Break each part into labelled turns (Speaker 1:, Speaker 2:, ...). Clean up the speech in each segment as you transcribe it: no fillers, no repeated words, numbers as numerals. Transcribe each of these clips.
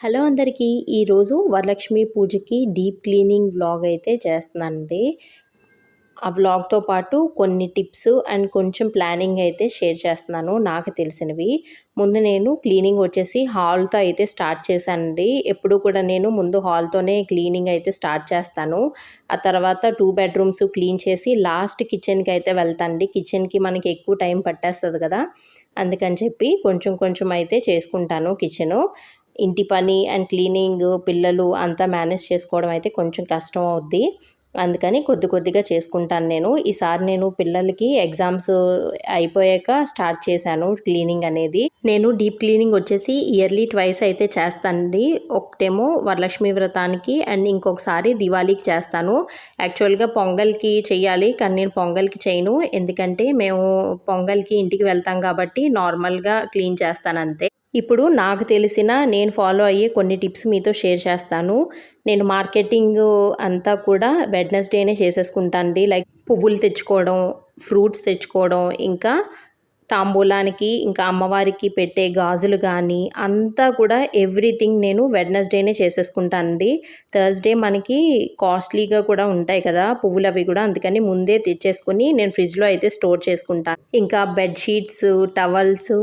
Speaker 1: Hello అందరికీ! ఈరోజు వరలక్ష్మి పూజకి డీప్ క్లీనింగ్ వ్లాగ్ అయితే చేస్తున్నానండి. ఆ వ్లాగ్‌తో పాటు కొన్ని టిప్స్ అండ్ కొంచెం ప్లానింగ్ అయితే షేర్ చేస్తున్నాను నాకు తెలిసినవి. ముందు నేను క్లీనింగ్ వచ్చేసి హాల్‌తో అయితే స్టార్ట్ చేశానండి. ఎప్పుడు కూడా నేను ముందు హాల్‌తోనే క్లీనింగ్ అయితే స్టార్ట్ చేస్తాను. ఆ తర్వాత 2 బెడ్‌రూమ్స్ క్లీన్ చేసి లాస్ట్ కిచెన్‌కి అయితే వెళ్తానండి. కిచెన్‌కి మనకి ఎక్కువ టైం పట్టేస్తది కదా! అందుకని చెప్పి కొంచెం కొంచెం అయితే చేసుకుంటాను కిచెను. ఇంటి పని అండ్ క్లీనింగ్, పిల్లలు అంతా మేనేజ్ చేసుకోవడం అయితే కొంచెం కష్టం అవుద్ది. అందుకని కొద్ది కొద్దిగా చేసుకుంటాను నేను. ఈసారి నేను పిల్లలకి ఎగ్జామ్స్ అయిపోయాక స్టార్ట్ చేశాను క్లీనింగ్ అనేది. నేను డీప్ క్లీనింగ్ వచ్చేసి ఇయర్లీ ట్వైస్ అయితే చేస్తానండి. ఒకటేమో వరలక్ష్మి వ్రతానికి అండ్ ఇంకొకసారి దివాళీకి చేస్తాను. యాక్చువల్‌గా పొంగల్‌కి చెయ్యాలి. కానీ నేను పొంగల్‌కి చేయను. ఎందుకంటే మేము పొంగల్‌కి ఇంటికి వెళ్తాం కాబట్టి నార్మల్‌గా క్లీన్ చేస్తానంతే. ఇప్పుడు నాకు తెలిసిన నేను ఫాలో అయ్యే కొన్ని టిప్స్ మీతో షేర్ చేస్తాను. నేను మార్కెటింగు అంతా కూడా వెడ్నెస్‌డేనే చేసేసుకుంటానండి. లైక్ పువ్వులు తెచ్చుకోవడం, ఫ్రూట్స్ తెచ్చుకోవడం, ఇంకా తాంబూలానికి ఇంకా అమ్మవారికి పెట్టే గాజులు గానీ, అంతా కూడా ఎవ్రీథింగ్ నేను వెడ్నెస్‌డేనే చేసేసుకుంటానండి. థర్స్‌డే మనకి కాస్ట్‌లీగా కూడా ఉంటాయి కదా! పువ్వులవి కూడా. అందుకని ముందే తెచ్చేసుకొని నేను ఫ్రిడ్జ్‌లో అయితే స్టోర్ చేసుకుంటాను. ఇంకా bed sheets, towers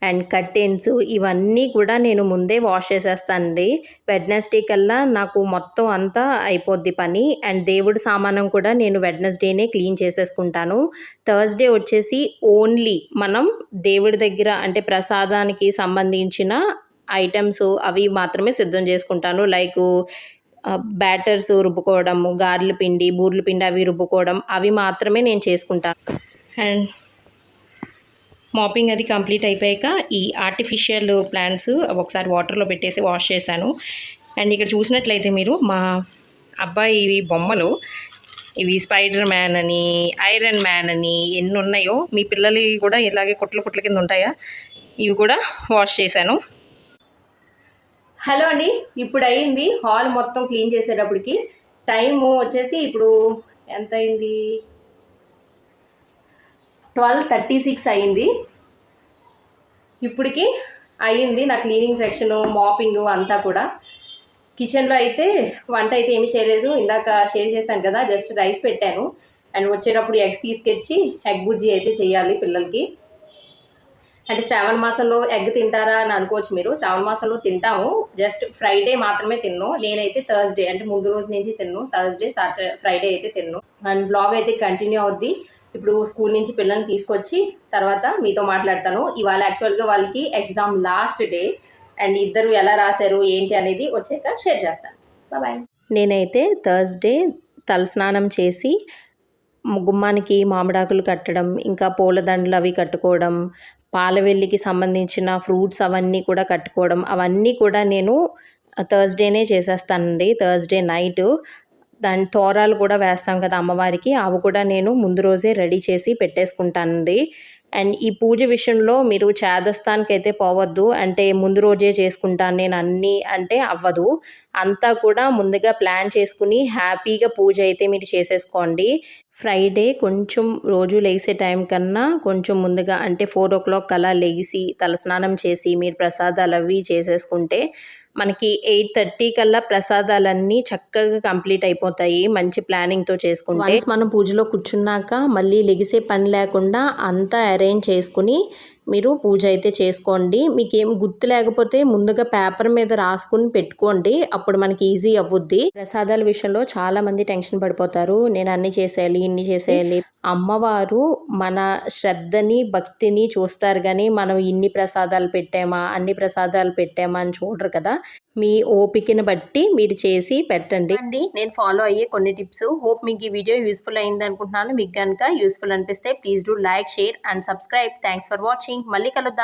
Speaker 1: and curtains ఇవన్నీ కూడా నేను ముందే వాష్ చేసేస్తానండి. వెడ్నెస్‌డే కల్లా నాకు మొత్తం అంతా అయిపోద్ది పని. అండ్ దేవుడి సామానం కూడా నేను వెడ్నెస్‌డేనే క్లీన్ చేసేసుకుంటాను. థర్స్‌డే వచ్చేసి ఓన్లీ మనం దేవుడి దగ్గర అంటే ప్రసాదానికి సంబంధించిన ఐటెమ్స్ అవి మాత్రమే సిద్ధం చేసుకుంటాను. లైకు బ్యాటర్స్ రుబ్బుకోవడము, గారెల పిండి, బూరెల పిండి అవి రుబ్బుకోవడం అవి మాత్రమే నేను చేసుకుంటాను. అండ్ మాపింగ్ అది కంప్లీట్ అయిపోయాక ఈ ఆర్టిఫిషియల్ ప్లాంట్స్ ఒకసారి వాటర్లో పెట్టేసి వాష్ చేశాను. అండ్ ఇక్కడ చూసినట్లయితే మీరు మా అబ్బాయి ఇవి బొమ్మలు, ఇవి స్పైడర్ మ్యాన్ అని, ఐరన్ మ్యాన్ అని ఎన్ని ఉన్నాయో, మీ పిల్లలు కూడా ఇలాగే కుట్ల కుట్ల కింద ఉంటాయా, ఇవి కూడా వాష్ చేశాను. హలో అండి, ఇప్పుడు అయింది హాల్ మొత్తం క్లీన్ చేసేటప్పటికి. టైము వచ్చేసి ఇప్పుడు ఎంత అయింది, 12:36 అయింది. ఇప్పటికి అయ్యింది నా క్లీనింగ్ సెక్షను, మాపింగ్ అంతా కూడా. కిచెన్లో అయితే వంట అయితే ఏమీ చేయలేదు. ఇందాక షేర్ చేశాను కదా, జస్ట్ రైస్ పెట్టాను. అండ్ వచ్చేటప్పుడు ఎగ్స్ తీసుకొచ్చి ఎగ్ బుర్జీ అయితే చేయాలి పిల్లలకి. అంటే శ్రావణ మాసంలో ఎగ్ తింటారా అని అనుకోవచ్చు మీరు. శ్రావణ మాసంలో తింటాము, జస్ట్ ఫ్రైడే మాత్రమే తిన్ను. నేనైతే థర్స్డే అంటే ముందు రోజు నుంచి తిన్ను. థర్స్డే, ఫ్రైడే అయితే తిన్ను. అండ్ బ్లాగ్ అయితే కంటిన్యూ అవుద్ది. ఇప్పుడు స్కూల్ నుంచి పిల్లల్ని తీసుకొచ్చి తర్వాత మీతో మాట్లాడతాను. ఇవాళ యాక్చువల్గా వాళ్ళకి ఎగ్జామ్ లాస్ట్ డే. అండ్ ఇద్దరు ఎలా రాశారు ఏంటి అనేది వచ్చాక షేర్ చేస్తాను. బాయ్. నేనైతే థర్స్డే తలస్నానం చేసి గుమ్మానికి మామిడాకులు కట్టడం, ఇంకా పూలదండలు అవి కట్టుకోవడం, పాలవెల్లికి సంబంధించిన ఫ్రూట్స్ అవన్నీ కూడా కట్టుకోవడం, అవన్నీ కూడా నేను థర్స్డేనే చేసేస్తానండి. థర్స్డే నైటు దాని తోరాలు కూడా వేస్తాం కదా అమ్మవారికి, అవి కూడా నేను ముందు రోజే రెడీ చేసి పెట్టేసుకుంటానండి. అండ్ ఈ పూజ విషయంలో మీరు చేదస్థానికైతే పోవద్దు. అంటే ముందు రోజే చేసుకుంటాను నేను అన్నీ అంటే అవ్వదు. అంతా కూడా ముందుగా ప్లాన్ చేసుకుని హ్యాపీగా పూజ అయితే మీరు చేసేసుకోండి. ఫ్రైడే కొంచెం రోజు లెగిసే టైం కన్నా కొంచెం ముందుగా అంటే 4:00 అలా లెగిసి తలస్నానం చేసి మీరు ప్రసాదాలు అవి చేసేసుకుంటే మనకి 8:30 కల్లా ప్రసాదాలన్నీ చక్కగా కంప్లీట్ అయిపోతాయి. మంచి ప్లానింగ్‌తో చేసుకుంటే. వన్స్ మనం పూజలో కూర్చున్నాక మళ్ళీ లెగిసే పని లేకుండా అంతా అరేంజ్ చేసుకుని మీరు పూజ అయితే చేసుకోండి. మీకేం గుర్తు లేకపోతే ముందుగా పేపర్ మీద రాసుకుని పెట్టుకోండి. అప్పుడు మనకి ఈజీ అవ్వుద్ది. ప్రసాదాల విషయంలో చాలామంది టెన్షన్ పడిపోతారు. నేను అన్ని చేసేయాలి, ఇన్ని చేసేయాలి. అమ్మవారు మన శ్రద్ధని, భక్తిని చూస్తారు కానీ మనం ఇన్ని ప్రసాదాలు పెట్టామా, అన్ని ప్రసాదాలు పెట్టామా అని చూడరు కదా. మీ ఓపికని బట్టి మీరు చేసి పెట్టండి అండి. నేను ఫాలో అయ్యే కొన్ని టిప్స్. హోప్ మీకు ఈ వీడియో యూస్ఫుల్ అయింది అనుకుంటున్నాను. మీకు కనుక యూస్ఫుల్ అనిపిస్తే please do like, share and subscribe. Thanks for watching. మళ్ళీ కలుద్దాం.